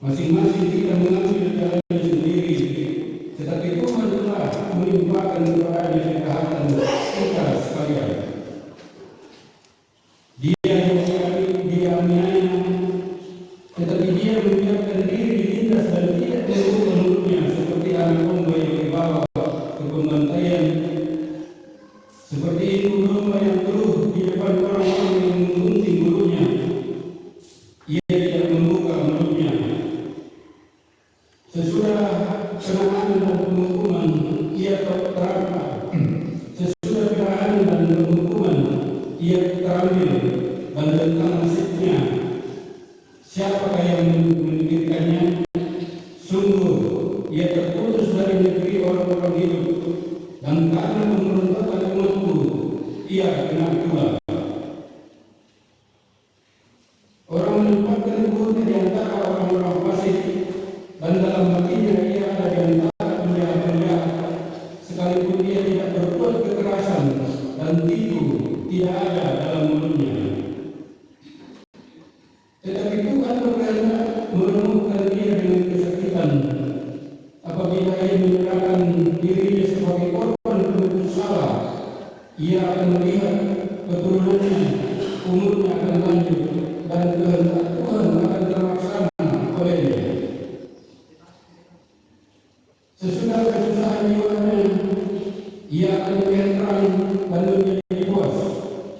Masing-masing kita mengambil jalannya sendiri, tetapi Tuhan telah melimpahkan kepadanya kejahatan kita sekalian. Dia aniaya, tetapi dia membiarkan diri ditindas dan tidak menurut mulutnya seperti anak domba yang dibawa ke pembantaian, seperti ibu domba yang teruh di depan orang-orang yang menggunting bulunya. Ia tidak membuka mulutnya. Sesudah penahanan dan penghukuman, ia terambil. Sesudah penahanan dan penghukuman, ia terambil, dan tentang nasibnya, siapakah yang memikirkannya? Sungguh, ia terputus dari negeri orang-orang hidup, dan karena pemberontakan umatku, ia kena pula. Orang menempatkan buruknya di antara orang-orang fasik, dan dalam hatinya ia ada di antara penjahat-penjahat, sekalipun dia tidak berbuat kekerasan, dan tipu tidak ada dalam mulutnya. Tetapi Tuhan berkehendak menemukan dia dengan kesakitan apabila ia menyerahkan dirinya sebagai korban penebus salah. Ia akan melihat keturunannya, umurnya akan lanjut, dan kehendak Tuhan akan terlaksana olehnya. Sesudah kesusahan jiwanya, ia akan melihat terang dan menjadi puas,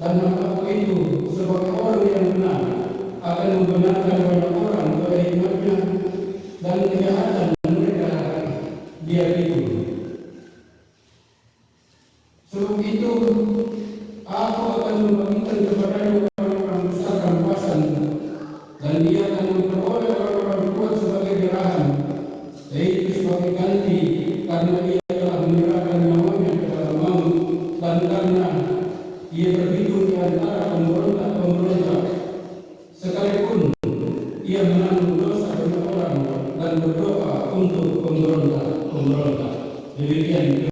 dan hamba itu sebagai orang yang benar akan membenarkan banyak orang pada hikmatnya, dan kejahatan mereka dia itu. Sebab itu aku akan membagikan kepadanya orang-orang besar rampasan, dan dia akan memperoleh orang-orang kuat sebagai jerahan, yaitu sebagai ganti karena ia telah menyerahkan nyawanya kepada maut, dan karena ia berhidup di antara pemberontak-pemberontak, sekalipun ia menanggung dosa banyak orang dan berdoa untuk pemberontak-pemberontak. Demikian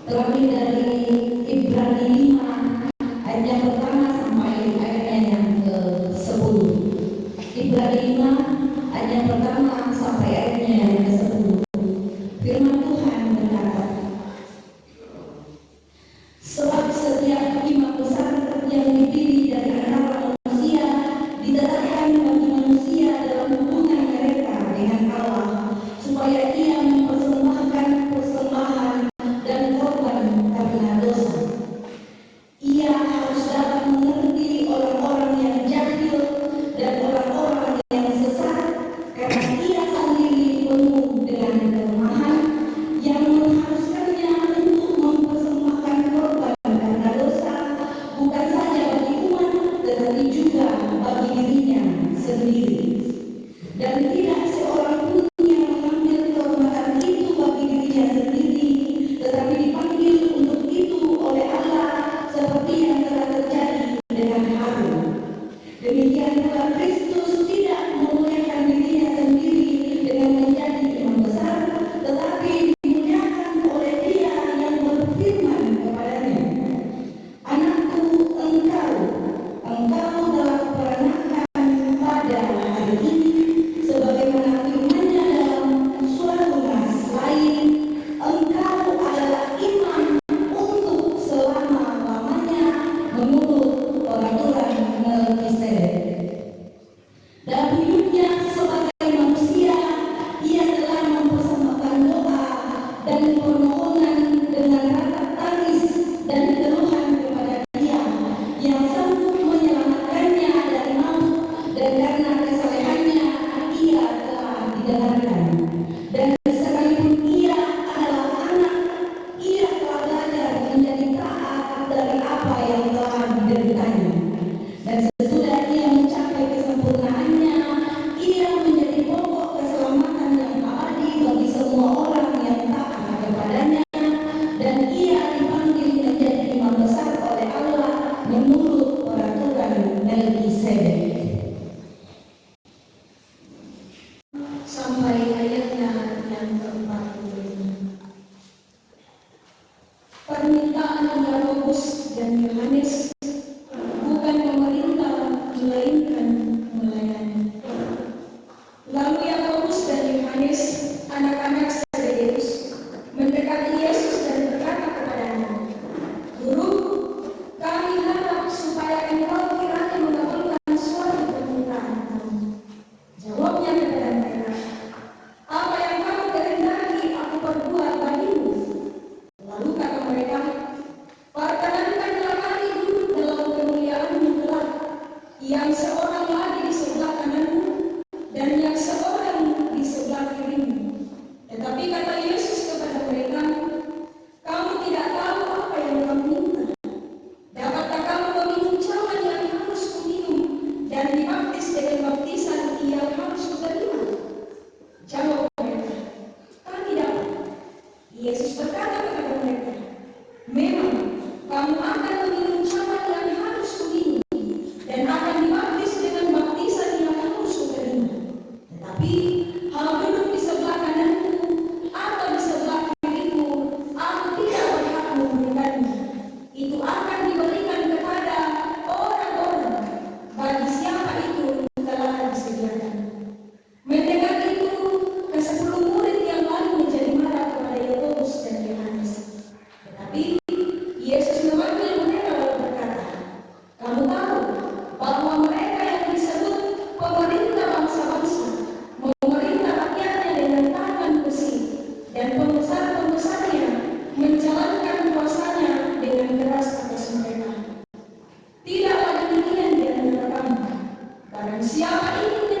terambil dari Ibrani 5 ayat yang pertama sampai ayatnya yang ke-10. Ibrani 5 ayat yang pertama sampai ayatnya yang ke-10. Firman Tuhan berkata, sebab setiap imam besar yang dipilih dari antara manusia ditetapkan bagi manusia dalam hubungan mereka dengan Allah, supaya ia mempersembahkan persembahan dan korban karena dosa. Ia harus dapat mengerti orang-orang yang jahil dan orang-orang yang sesat, karena ia sendiri penuh dengan kelemahan yang mengharuskannya untuk mempersembahkan korban karena dosa, bukan saja bagi umat tetapi juga bagi dirinya sendiri. Dan tidak seorang pun yang mengambil kehormatan itu bagi dirinya sendiri, tetapi dipanggil untuk itu oleh Allah, seperti yang telah terjadi dengan Harun. Demikian pula Kristus tidak memuliakan dirinya sendiri dengan menjadi imam besar, tetapi dimuliakan oleh Dia yang berfirman kepadanya, anakku, engkau telah kuperanakan pada hari ini, sebagaimana firman-Nya dalam suatu nas lain, engkau adalah imam untuk selama-lamanya menurut peraturan Melkisedek. Dalam hidupnya sebagai manusia, ia telah mempersembahkan doa dan permohonan dengan ratap tangis dan keluhan kepada Dia yang sanggup menyelamatkannya dari maut, dan karena kesalehannya ia telah didengarkan. Dan sekalipun ia adalah anak, ia telah belajar menjadi taat dari apa yang telah dideritanya. Dan sesudah ia mencapai kesempurnaannya, ia menjadi pokok keselamatan yang abadi bagi semua orang yang taat kepadanya, dan ia dipanggil menjadi imam besar oleh Allah menurut peraturan Melkisedek. Sampai ayatnya yang ke-40. Permintaan Yakobus dan Yohanes, bukan pemerintah melainkan melayani. Lalu Yakobus anak-anak Zebedeus mendekati Yesus dan berkata kepadanya, "Guru, kami harap supaya engkau kiranya mengabulkan suatu permintaan kami." Jawabnya kepada mereka, "Apa yang kamu kehendaki aku perbuat bagimu?" Lalu kata mereka, "Perkenankanlah kami duduk dalam kemuliaan yang gelap, yang seorang lagi di sebelah kananmu dan yang seorang di sebelah kirimu." Tetapi kata Yesus kepada mereka, "Kamu tidak tahu apa yang kamu minta. Dapatkah kamu meminum cawan yang harus kuminum dan dibaptis dengan baptisan yang harus kuterima?" Jawab mereka, "Kami dapat." Yesus berkata kepada mereka, "Memang kamu akan meminum cawan yang harus kuminum dan akan dibaptis dengan baptisan yang harus kuterima. Tetapi hal duduk di sebelah kananku atau di sebelah kiriku, aku tidak berhak memberikannya. Itu akan diberikan kepada orang-orang bagi siapa itu telah disediakan." Mendengar itu, ke-10 murid yang lain menjadi marah kepada Yakobus dan Yohanes. Tetapi Yesus memanggil mereka lalu berkata, "Kamu tahu bahwa mereka yang disebut pemerintah bangsa-bangsa memerintah rakyatnya dengan tangan besi, dan pembesar-pembesarnya menjalankan kuasanya dengan keras atas mereka. Tidaklah demikian di antara kamu. Barang siapa ingin